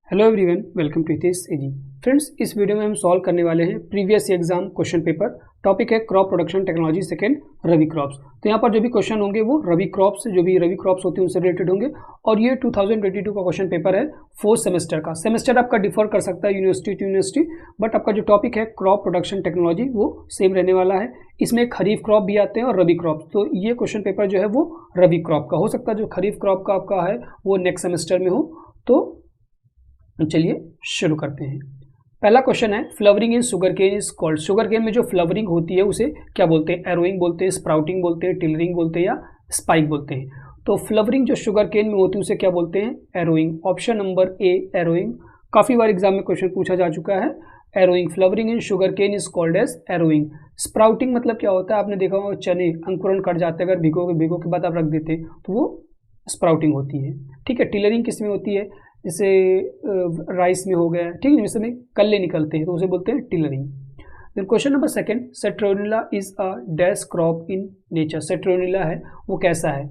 Hello everyone, welcome to Hitesh AG. Friends, इस video में हम सॉल्व करने वाले हैं previous exam question paper. Topic है crop production technology second, rabi crops. तो यहाँ पर जो भी क्वेश्चन होंगे वो रबी क्रॉप्स होती हैं उनसे रिलेटेड होंगे। और ये 2022 का क्वेश्चन पेपर है, 4th सेमेस्टर का। सेमेस्टर आपका डिफर कर सकता है यूनिवर्सिटी टू यूनिवर्सिटी, बट आपका जो टॉपिक है क्रॉप प्रोडक्शन टेक्नोलॉजी वो सेम रहने वाला है। इसमें खरीफ क्रॉप भी आते हैं और रबी क्रॉप। तो ये क्वेश्चन पेपर जो है वो रबी क्रॉप का हो सकता है, जो खरीफ क्रॉप का आपका है वो नेक्स्ट सेमेस्टर में हो। तो चलिए शुरू करते हैं। पहला क्वेश्चन है, flowering in sugar cane is called. Sugarcane में जो फ्लावरिंग होती है उसे क्या बोलते हैं? एरोइंग बोलते हैं, स्प्राउटिंग बोलते हैं, टिलरिंग बोलते हैं या स्पाइक बोलते हैं। तो फ्लावरिंग जो शुगर केन में होती है उसे क्या बोलते हैं? Arrowing. Option number A, arrowing. काफी बार एग्जाम में क्वेश्चन पूछा जा चुका है। Arrowing, flowering in sugar cane is called as arrowing. Sprouting मतलब क्या होता है? आपने देखा होगा चने अंकुरण कर जाते हैं, अगर भिगो के बाद आप रख देते हैं तो वो स्प्राउटिंग होती है। ठीक है। टिलरिंग किस में होती है? जैसे राइस में हो गया, ठीक है, जिसमें कल्ले निकलते हैं तो उसे बोलते हैं tillering. Then question number second, citronella is a dash crop in nature. Citronella है वो कैसा है?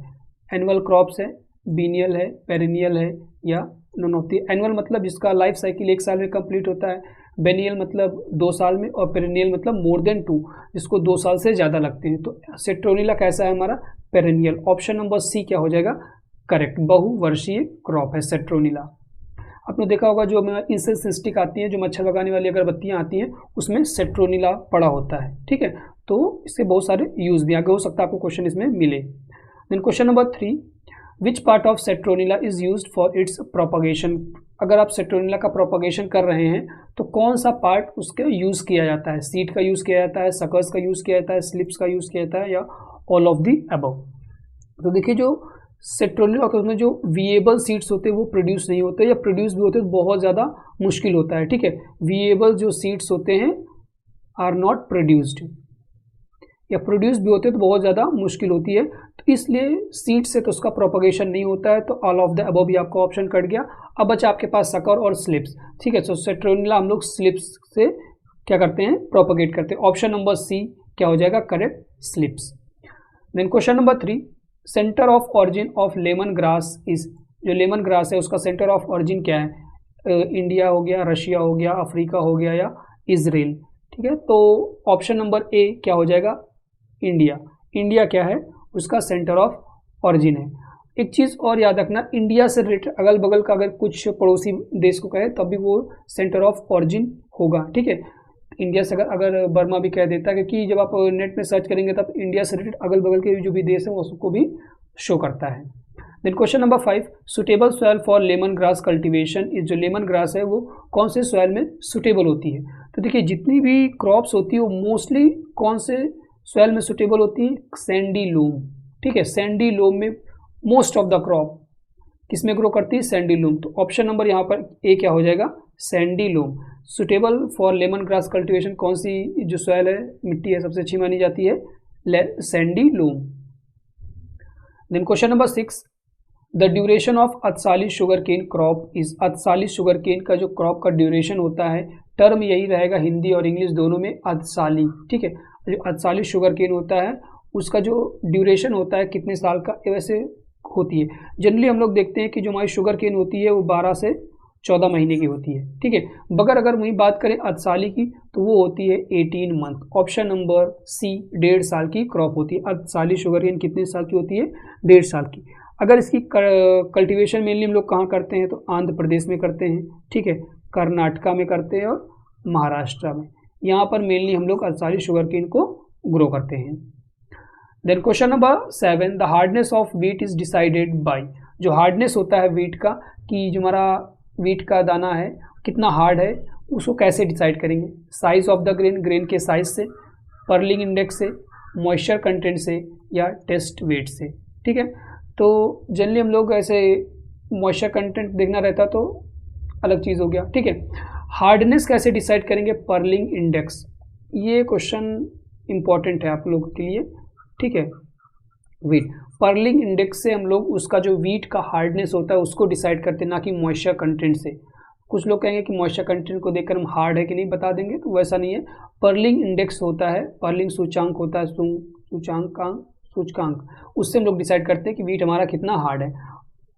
एनुअल क्रॉप्स है, बीनियल है, पेरिनियल है या नॉन ऑफ द। एनुअल मतलब जिसका लाइफ साइकिल 1 साल में कंप्लीट होता है, बेनियल मतलब 2 साल में, और पेरिनियल मतलब मोर देन 2, जिसको 2 साल से ज़्यादा लगते हैं। तो सेट्रोनिला कैसा है हमारा? पेरिनियल। ऑप्शन नंबर सी क्या हो जाएगा? करेक्ट, बहुवर्षीय क्रॉप है सेट्रोनिला। आपने देखा होगा जो इंसेंस स्टिक आती हैं, जो मच्छर भगाने वाली अगरबत्तियां आती हैं, उसमें सेट्रोनिला पड़ा होता है। ठीक है। तो इससे बहुत सारे यूज भी आगे हो सकता है आपको क्वेश्चन इसमें मिले। Then question number 3, which part of citronella is used for its propagation. अगर आप सेट्रोनिला का प्रोपगेशन कर रहे हैं तो कौन सा पार्ट उसका यूज किया जाता है? सीड का यूज किया जाता है, सकर्स का यूज किया जाता है, स्लिप्स का यूज किया जाता है या ऑल ऑफ द अबव। तो देखिए, जो सेट्रोनिला होता है उसमें जो विएबल सीड्स होते हैं वो प्रोड्यूस नहीं होते, या प्रोड्यूस भी होते हैं तो बहुत ज़्यादा मुश्किल होता है। ठीक है। विएबल जो सीड्स होते हैं आर नॉट प्रोड्यूस्ड, या प्रोड्यूस भी होते हैं तो बहुत ज़्यादा मुश्किल होती है। तो इसलिए सीड से तो उसका प्रोपगेशन नहीं होता है। तो ऑल ऑफ द अबव भी आपका ऑप्शन कट गया। अब बचा आपके पास सकर और स्लिप्स। ठीक है। तो सेट्रोनिला हम लोग स्लिप्स से क्या करते हैं? प्रोपगेट करते हैं। ऑप्शन नंबर सी क्या हो जाएगा? Correct, slips. Then question number 3, centre of origin of lemon grass is. जो लेमन ग्रास है उसका सेंटर ऑफ ऑरिजिन क्या है? इंडिया हो गया, रशिया हो गया, अफ्रीका हो गया या इजराइल। ठीक है। तो ऑप्शन नंबर ए क्या हो जाएगा? इंडिया। इंडिया क्या है? उसका सेंटर ऑफ ऑरिजिन है। एक चीज़ और याद रखना, इंडिया से रिलेटेड अगल बगल का अगर कुछ पड़ोसी देश को कहे तब भी वो सेंटर ऑफ ऑरिजिन होगा। ठीक है। इंडिया से अगर बर्मा भी कह देता है, क्योंकि जब आप नेट में सर्च करेंगे तब इंडिया से रिलेटेड अगल बगल के जो भी देश है उसको भी शो करता है। Then question number 5, suitable soil for lemongrass cultivation is. जो लेमन ग्रास है वो कौन से सॉइल में सुटेबल होती है? तो देखिए, जितनी भी क्रॉप्स होती है वो मोस्टली कौन से सॉइल में सुटेबल होती है? Sandy loom. ठीक है। सैंडी लूम में मोस्ट ऑफ द क्रॉप किसमें ग्रो करती है? Sandy loom. तो ऑप्शन नंबर यहाँ पर ए क्या हो जाएगा? Sandy loom. Suitable for lemongrass cultivation कौन सी जो सॉइल है, मिट्टी है, सबसे अच्छी मानी जाती है? Sandy loam. Then question number 6, the duration of adsali sugar cane crop is. Adsali sugar cane का जो क्रॉप का ड्यूरेशन होता है, टर्म यही रहेगा हिंदी और इंग्लिश दोनों में, अतसाली। ठीक है। जो अतसाली शुगर केन होता है उसका जो ड्यूरेशन होता है कितने साल का वैसे होती है? जनरली हम लोग देखते हैं कि जो हमारी शुगर केन होती है वो 12 से 14 महीने की होती है। ठीक है। मगर अगर वही बात करें अतसाली की तो वो होती है 18 मंथ। ऑप्शन नंबर सी, 1.5 साल की क्रॉप होती है। अतसाली शुगर केन कितने साल की होती है? 1.5 साल की। अगर इसकी कल्टीवेशन मेनली हम लोग कहाँ करते हैं? तो आंध्र प्रदेश में करते हैं। ठीक है। कर्नाटका में करते हैं और महाराष्ट्र में। यहाँ पर मेनली हम लोग अतसाली शुगर केन को ग्रो करते हैं। Then question number 7, the hardness of wheat is decided by. जो हार्डनेस होता है व्हीट का, कि जो हमारा व्हीट का दाना है कितना हार्ड है, उसको कैसे डिसाइड करेंगे? Size of the grain, grain के साइज से, पर्लिंग इंडेक्स से, मॉइस्चर कंटेंट से या टेस्ट वेट से। ठीक है। तो जनरली हम लोग ऐसे मॉइस्चर कंटेंट देखना रहता तो अलग चीज़ हो गया। ठीक है। हार्डनेस कैसे डिसाइड करेंगे? Pearling index. ये क्वेश्चन इंपॉर्टेंट है आप लोगों के लिए। ठीक है। व्हीट पर्लिंग इंडेक्स से हम लोग उसका जो व्हीट का हार्डनेस होता है उसको डिसाइड करते हैं, ना कि मॉइस्चर कंटेंट से। कुछ लोग कहेंगे कि मॉइस्चर कंटेंट को देखकर हम हार्ड है कि नहीं बता देंगे, तो वैसा नहीं है। पर्लिंग इंडेक्स होता है, पर्लिंग सूचांक होता है, सूचकांक, उससे हम लोग डिसाइड करते हैं कि व्हीट हमारा कितना हार्ड है।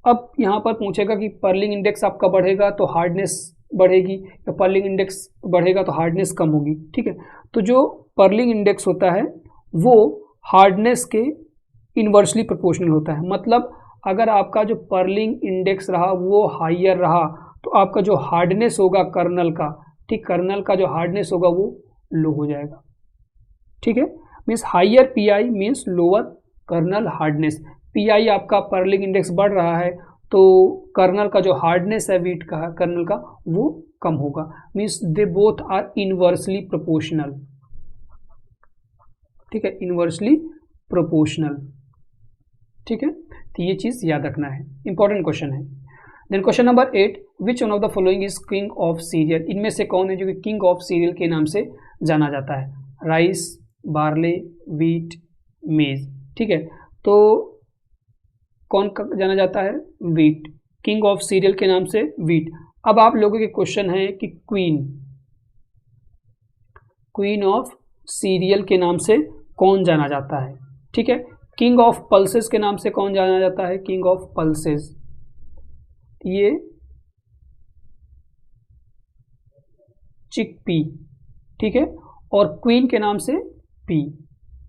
अब यहाँ पर पूछेगा कि पर्लिंग इंडेक्स आपका बढ़ेगा तो हार्डनेस बढ़ेगी, या पर्लिंग इंडेक्स बढ़ेगा तो हार्डनेस कम होगी। ठीक है, तो जो पर्लिंग इंडेक्स होता है वो हार्डनेस के इन्वर्सली प्रोपोर्शनल होता है। मतलब अगर आपका जो पर्लिंग इंडेक्स रहा वो हाइयर रहा तो आपका जो हार्डनेस होगा कर्नल का, ठीक, कर्नल का जो हार्डनेस होगा वो लो हो जाएगा। ठीक है, means higher PI means lower kernel hardness. PI आपका पर्लिंग इंडेक्स बढ़ रहा है तो कर्नल का जो हार्डनेस है वीट का कर्नल का वो कम होगा। Means they both are inversely proportional. ठीक है, इनवर्सली प्रोपोर्शनल। ठीक है, तो ये चीज याद रखना है, इंपॉर्टेंट क्वेश्चन है। Then question number 8, which one of the following is king of cereal. इनमें से कौन है जो कि किंग ऑफ सीरियल के नाम से जाना जाता है? राइस, बार्ले, वीट, मेज। ठीक है, तो कौन जाना जाता है? वीट। किंग ऑफ सीरियल के नाम से वीट। अब आप लोगों के क्वेश्चन है कि क्वीन ऑफ सीरियल के नाम से कौन जाना जाता है? ठीक है, किंग ऑफ पल्सेस के नाम से कौन जाना जाता है? किंग ऑफ पल्सेस, ये चिकपी। ठीक है, और क्वीन के नाम से पी।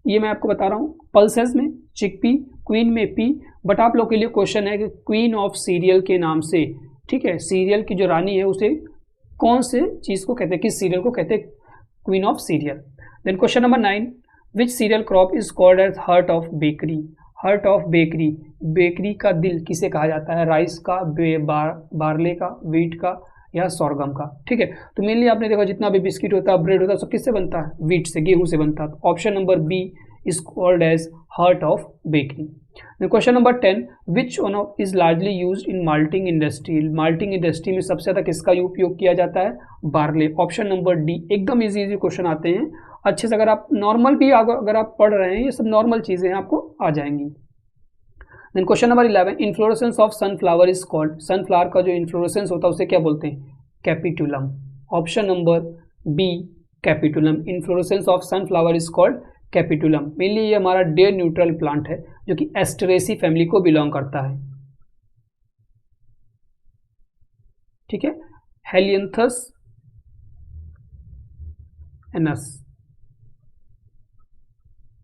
ये मैं आपको बता रहा हूं, पल्सेस में चिकपी, क्वीन में पी। बट आप लोग के लिए क्वेश्चन है कि क्वीन ऑफ सीरियल के नाम से, ठीक है, सीरियल की जो रानी है उसे कौन से चीज को कहते हैं, किस सीरियल को कहते हैं queen of cereal. Then question number 9, which cereal crop is called as heart of bakery. Heart of bakery, bakery का दिल किसे कहा जाता है? राइस का, बार्ले का, वीट का या सोरगम का। ठीक है, तो मेनली आपने देखा जितना भी बिस्किट होता है, ब्रेड होता है, सब किससे बनता है? वीट से, गेहूं से बनता है। Option number B is called as heart of bakery. Question number 10, which one of is largely used in malting industry. Malting industry में सबसे ज्यादा किसका उपयोग किया जाता है? बार्ले। Option number D. एकदम इजी क्वेश्चन आते हैं अच्छे से, अगर आप नॉर्मल भी अगर आप पढ़ रहे हैं, ये सब नॉर्मल चीजें हैं, आपको आ जाएंगी। Then question number 11, inflorescence of sunflower is called. Sunflower का जो इन्फ्लोरेसेंस होता है उसे क्या बोलते हैं? Capitulum. Option number B capitulum. Inflorescence of sunflower is called capitulum. Mainly ये हमारा डे न्यूट्रल प्लांट है जो कि एस्टरेसी फैमिली को बिलोंग करता है। ठीक है, हेलियंथस एनस।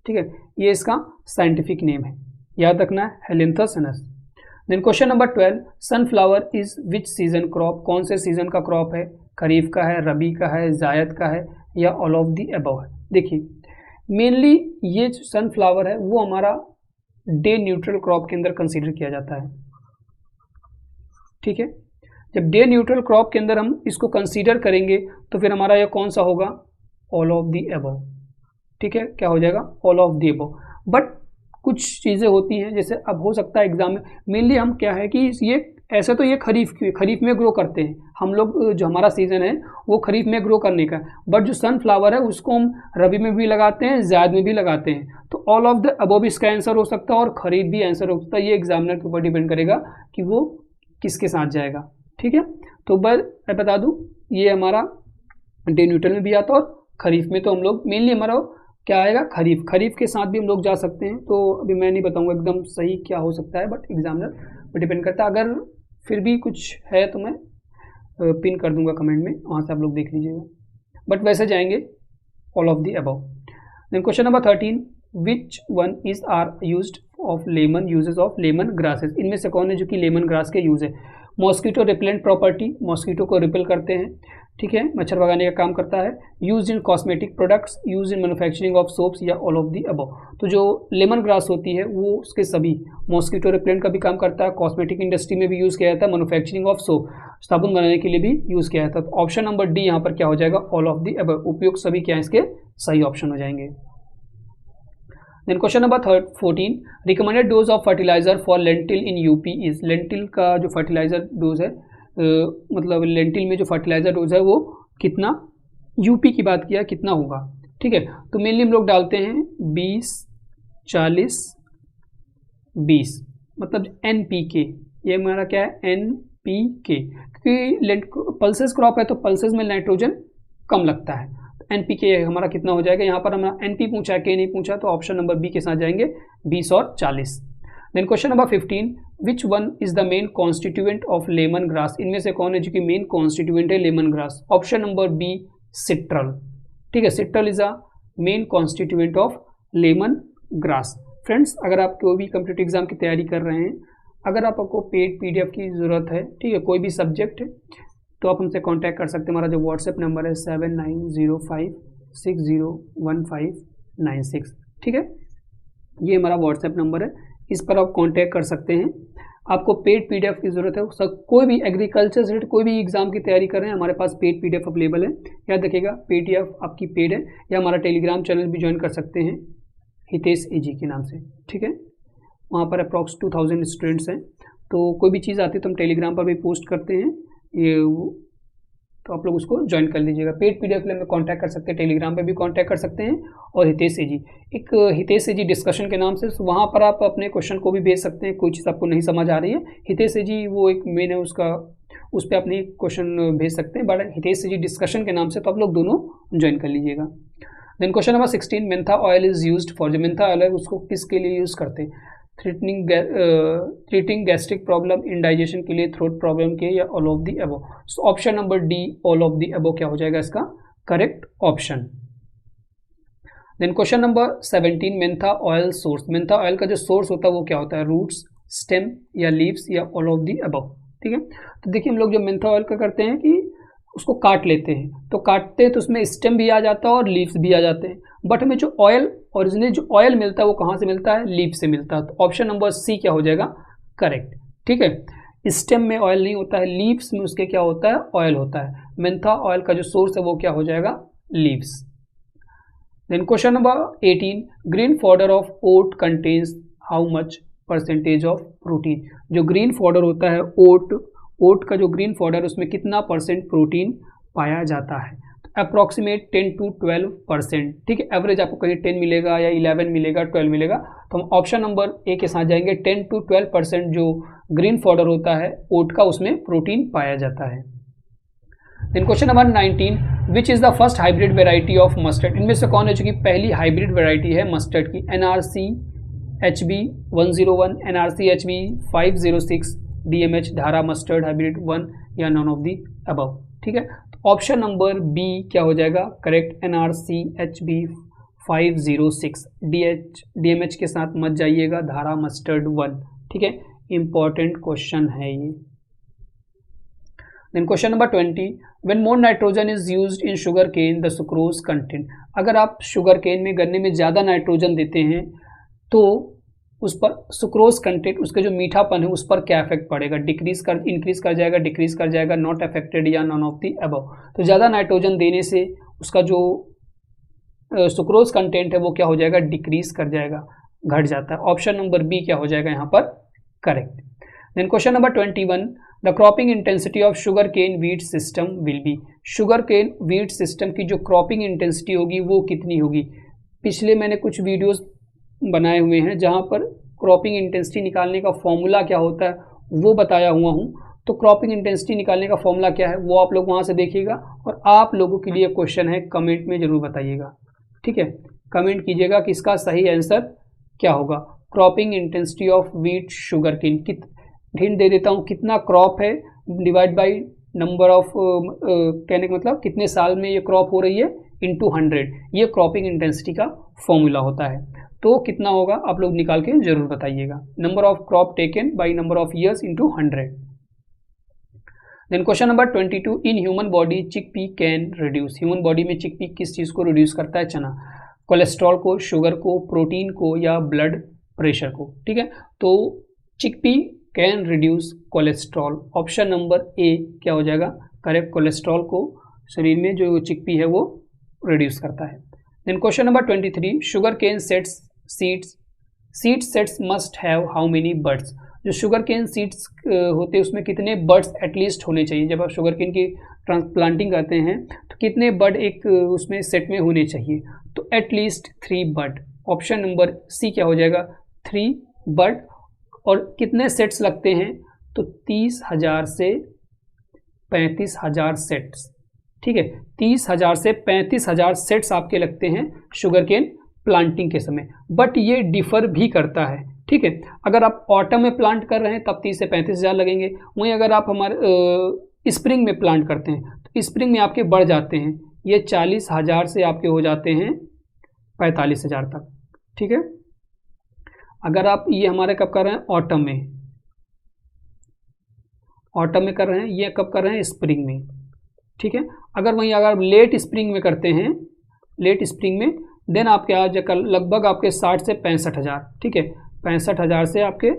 ठीक है, ये इसका साइंटिफिक नेम है, याद रखना है, Helianthus annuus. Then question number 12, sunflower is which season crop. कौन से सीजन का क्रॉप है? खरीफ का है, रबी का है, जायद का है या ऑल ऑफ दी अबव है? देखिए मेनली ये जो सनफ्लावर है वो हमारा डे न्यूट्रल क्रॉप के अंदर कंसीडर किया जाता है। ठीक है, जब डे न्यूट्रल क्रॉप के अंदर हम इसको कंसीडर करेंगे तो फिर हमारा यह कौन सा होगा? All of the above. ठीक है, क्या हो जाएगा? All of the above. But कुछ चीज़ें होती हैं, जैसे अब हो सकता है एग्जाम में, मेनली हम क्या है कि ये ऐसा तो ये खरीफ में ग्रो करते हैं हम लोग, जो हमारा सीजन है वो खरीफ में ग्रो करने का है। बट जो सनफ्लावर है उसको हम रबी में भी लगाते हैं, जायद में भी लगाते हैं। तो ऑल ऑफ द अबव इसका आंसर हो सकता है और खरीफ भी आंसर हो सकता है। ये एग्जामिनर के ऊपर डिपेंड करेगा कि वो किसके साथ जाएगा। ठीक है, तो मैं बता दूं ये हमारा डे न्यूट्रल में भी आता है और खरीफ में। तो हम लोग मेनली हमारा क्या आएगा? खरीफ के साथ भी हम लोग जा सकते हैं। तो अभी मैं नहीं बताऊंगा एकदम सही क्या हो सकता है, बट एग्जामिनर पर डिपेंड करता है। अगर फिर भी कुछ है तो मैं पिन कर दूंगा कमेंट में, वहाँ से आप लोग देख लीजिएगा। बट वैसे जाएंगे all of the above. Then question number 13, which one is are used of lemon, uses of lemon grasses. इनमें से कौन है जो कि लेमन ग्रास के यूज है? मॉस्किटो रिपेलेंट प्रॉपर्टी, मॉस्किटो को रिपेल करते हैं। ठीक है, मच्छर भगाने का काम करता है। Use in cosmetic products, use in manufacturing of soaps या ऑल ऑफ दी अबव। तो जो लेमन ग्रास होती है वो उसके सभी, मॉस्किटो रिपेलेंट का भी काम करता है, कॉस्मेटिक इंडस्ट्री में भी यूज़ किया जाता है, मैन्युफैक्चरिंग ऑफ सोप, साबुन बनाने के लिए भी यूज़ किया जाता है। तो ऑप्शन नंबर डी यहाँ पर क्या हो जाएगा? All of the above. उपयोग सभी क्या है इसके सही ऑप्शन हो जाएंगे। Then question number 14, recommended dose of fertiliser for lentil in UP is. Lentil का जो फर्टिलाइजर डोज है, मतलब लेंटिल में जो फर्टिलाइजर डोज है वो कितना, यूपी की बात किया, कितना होगा? ठीक है, तो मेनली हम लोग डालते हैं 20, 40, 20, मतलब NPK। ये हमारा क्या है? NPK, क्योंकि पल्सेस क्रॉप है तो पल्सेस में नाइट्रोजन कम लगता है। NPK हमारा कितना हो जाएगा? यहाँ पर हमारा NP पूछा है, K नहीं पूछा, तो ऑप्शन नंबर बी के साथ जाएंगे 20 और 40। Then question number 15, which one is the main constituent of lemon grass, इनमें से कौन है जो कि मेन कॉन्स्टिट्यूएंट है lemon grass? Option number B citral, ठीक है, citral is a main constituent of lemon grass. Friends, अगर आप कोई भी कम्पिटिटिव एग्जाम की तैयारी कर रहे हैं, अगर आपको पेड PDF की ज़रूरत है, ठीक है, कोई भी सब्जेक्ट है, तो आप हमसे कांटेक्ट कर सकते हैं। हमारा जो व्हाट्सएप नंबर है 7905601596, ठीक है, ये हमारा व्हाट्सएप नंबर है, इस पर आप कांटेक्ट कर सकते हैं। आपको पेड PDF की ज़रूरत है, कोई भी एग्रीकल्चर से रिलेटेड कोई भी एग्जाम की तैयारी कर रहे हैं, हमारे पास पेड PDF अवेलेबल है। याद रखिएगा, PDF आपकी पेड है, या हमारा टेलीग्राम चैनल भी ज्वाइन कर सकते हैं हितेश AG के नाम से, ठीक है, वहाँ पर अप्रॉक्स 2000 स्टूडेंट्स हैं। तो कोई भी चीज़ आती है तो हम टेलीग्राम पर भी पोस्ट करते हैं, ये तो आप लोग उसको ज्वाइन कर लीजिएगा। पेड PDF के लिए हमें कांटेक्ट कर सकते हैं, टेलीग्राम पे भी कांटेक्ट कर सकते हैं। और हितेश AG, एक हितेश AG डिस्कशन के नाम से, वहाँ पर आप अपने क्वेश्चन को भी भेज सकते हैं। कोई चीज़ आपको नहीं समझ आ रही है, हितेश AG वो एक मेन है, उसका उस पर अपनी क्वेश्चन भेज सकते हैं, बट हितेश AG डिस्कशन के नाम से तो आप लोग दोनों ज्वाइन कर लीजिएगा। Then question number 16, mentha oil is used for, जो मेंथा ऑयल है उसको किसके लिए यूज़ करते हैं? ट्रीटिंग गैस्ट्रिक प्रॉब्लम, इंडाइजेशन के लिए, थ्रोट प्रॉब्लम के, या all of the above. So option number D all of the above क्या हो जाएगा इसका correct option. Then question number 17, mentha oil source, mentha oil का जो सोर्स होता है वो क्या होता है? रूट्स, स्टेम, या लीव्स, या ऑल ऑफ द अबव, ठीक है। तो देखिए, हम लोग जब मेंथा ऑयल का करते हैं कि उसको काट लेते हैं, तो काटते हैं तो उसमें स्टेम भी आ जाता है और लीव्स भी आ जाते हैं, बट हमें जो ऑयल ओरिजिनली जो ऑयल मिलता है वो कहाँ से मिलता है? लीव से मिलता है। तो ऑप्शन नंबर सी क्या हो जाएगा करेक्ट, ठीक है। स्टेम में ऑयल नहीं होता है, लीव्स में उसके क्या होता है? ऑयल होता है। मेंथा ऑयल का जो सोर्स है वो क्या हो जाएगा? Leaves. Then question number 18, green powder of oat contents how much percentage of protein, जो ग्रीन पाउडर होता है ओट का जो ग्रीन पाउडर उसमें कितना % प्रोटीन पाया जाता है? अप्रॉक्सीमेट 10 to 12%, ठीक है। एवरेज आपको कहीं 10 मिलेगा, या 11 मिलेगा, 12 मिलेगा, तो हम ऑप्शन नंबर ए के साथ जाएंगे। 10 to 12% जो ग्रीन पाउडर होता है ओट का, उसमें प्रोटीन पाया जाता है। Then question number 19, which is the first hybrid variety of mustard, इनमें से कौन है जो कि पहली हाइब्रिड वेराइटी है मस्टर्ड की? NRC HB 101, NRC HB 506, DMH Dhara mustard hybrid 1, या नॉन ऑफ दी अबव, ठीक है। ऑप्शन नंबर बी क्या हो जाएगा करेक्ट? NRC HB 506, DMH के साथ मत जाइएगा, धारा मस्टर्ड 1, ठीक है, इंपॉर्टेंट क्वेश्चन है ये। Then question number 20, when more nitrogen is used in sugar cane the sucrose content, अगर आप शुगर केन में गन्ने में ज़्यादा नाइट्रोजन देते हैं तो उस पर सुक्रोज कंटेंट, उसका जो मीठापन है उस पर क्या इफेक्ट पड़ेगा? इंक्रीज कर जाएगा, डिक्रीज कर जाएगा, नॉट अफेक्टेड, या नॉन ऑफ दी अबव। तो ज़्यादा नाइट्रोजन देने से उसका जो सुक्रोज कंटेंट है वो क्या हो जाएगा? डिक्रीज कर जाएगा, घट जाता है। ऑप्शन नंबर बी क्या हो जाएगा यहाँ पर correct. Then question number 21, the cropping intensity of sugar cane wheat system will be, sugar cane wheat system की जो क्रॉपिंग इंटेंसिटी होगी वो कितनी होगी? पिछले मैंने कुछ वीडियोस बनाए हुए हैं जहाँ पर क्रॉपिंग इंटेंसिटी निकालने का फॉर्मूला क्या होता है वो बताया हुआ हूँ। तो क्रॉपिंग इंटेंसिटी निकालने का फॉर्मूला क्या है वो आप लोग वहाँ से देखिएगा, और आप लोगों के लिए क्वेश्चन है, कमेंट में जरूर बताइएगा, ठीक है। कमेंट कीजिएगा कि इसका सही आंसर क्या होगा। Cropping intensity of wheat sugar cane, hint दे देता हूँ, कितना क्रॉप है डिवाइड बाई नंबर ऑफ, कहने का मतलब कितने साल में ये क्रॉप हो रही है, इंटू 100, ये क्रॉपिंग इंटेंसिटी का फॉर्मूला होता है। तो कितना होगा आप लोग निकाल के जरूर बताइएगा। Number of crop taken by number of years into 100। Then question number 22, in human body chickpea can reduce, human body में चिकपी किस चीज़ को रिड्यूस करता है? चना। कोलेस्ट्रॉल को, शुगर को, प्रोटीन को, या ब्लड प्रेशर को, ठीक है। तो chickpea can reduce cholesterol, option number ए क्या हो जाएगा करेक्ट। कोलेस्ट्रॉल को शरीर में जो चिकपी है वो रिड्यूस करता है। Then question number 23, sugar cane seed sets must have how many buds, जो शुगर केन सीड्स होते हैं उसमें कितने बड्स एटलीस्ट होने चाहिए? जब आप शुगर केन की ट्रांसप्लांटिंग करते हैं तो कितने बड एक उसमें सेट में होने चाहिए? तो एटलीस्ट 3 बड, ऑप्शन नंबर सी क्या हो जाएगा 3 बड। और कितने सेट्स लगते हैं? तो 30,000 से 35,000 सेट्स, ठीक है। 30,000 से 35,000 सेट्स आपके लगते हैं शुगर केन प्लांटिंग के समय। बट ये डिफर भी करता है, ठीक है। अगर आप ऑटम में प्लांट कर रहे हैं तब 30 से 35,000 लगेंगे। वहीं अगर आप हमारे स्प्रिंग में प्लांट करते हैं तो स्प्रिंग में आपके बढ़ जाते हैं, ये 40,000 से आपके हो जाते हैं 45,000 तक। ठीक है। अगर आप ये हमारे कब कर रहे हैं, ऑटम में कर रहे हैं, ये कब कर रहे हैं, स्प्रिंग में। ठीक है। अगर वहीं अगर लेट स्प्रिंग में करते हैं, लेट स्प्रिंग में, देन आपके आ जाकर लगभग आपके 60 से 65,000। ठीक है, 65,000 से आपके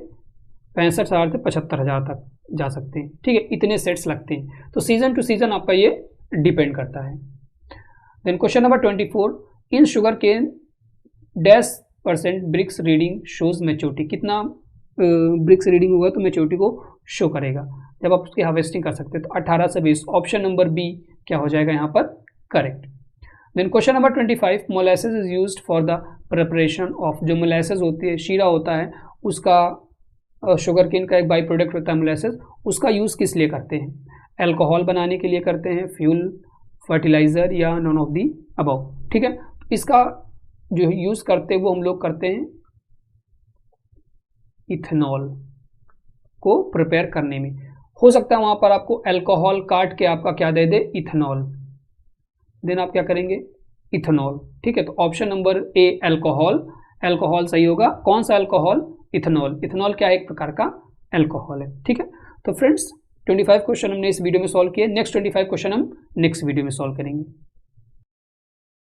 65,000 से 75,000 तक जा सकते हैं। ठीक है, इतने सेट्स लगते हैं। तो सीजन टू सीजन आपका ये डिपेंड करता है। Then question number 24, in sugar cane %% brix reading shows maturity. कितना ब्रिक्स रीडिंग होगा तो मैच्योरिटी को शो करेगा जब आप उसकी हार्वेस्टिंग कर सकते हैं। तो 18 से 20, ऑप्शन नंबर बी क्या हो जाएगा यहाँ पर correct. Then question number 25, molasses is used for the preparation of. जो मोलेसेस होती है, शीरा होता है, उसका शुगर केन का एक बाई प्रोडक्ट होता है मोलेसेस, उसका यूज़ किस लिए करते हैं? अल्कोहल बनाने के लिए करते हैं, फ्यूल, फर्टिलाइज़र या नॉन ऑफ दी अबव। ठीक है, इसका जो यूज़ करते हैं वो हम लोग करते हैं इथेनॉल को प्रिपेयर करने में। हो सकता है वहाँ पर आपको अल्कोहल काट के आपका क्या दे दे, इथेनॉल, देन आप क्या करेंगे, इथेनॉल। ठीक है, तो ऑप्शन नंबर ए अल्कोहल, अल्कोहल सही होगा। कौन सा अल्कोहल? इथेनॉल। इथेनॉल क्या है, एक प्रकार का अल्कोहल है। ठीक है, तो फ्रेंड्स 25 क्वेश्चन हमने इस वीडियो में सॉल्व किए। नेक्स्ट 25 क्वेश्चन हम नेक्स्ट वीडियो में सॉल्व करेंगे।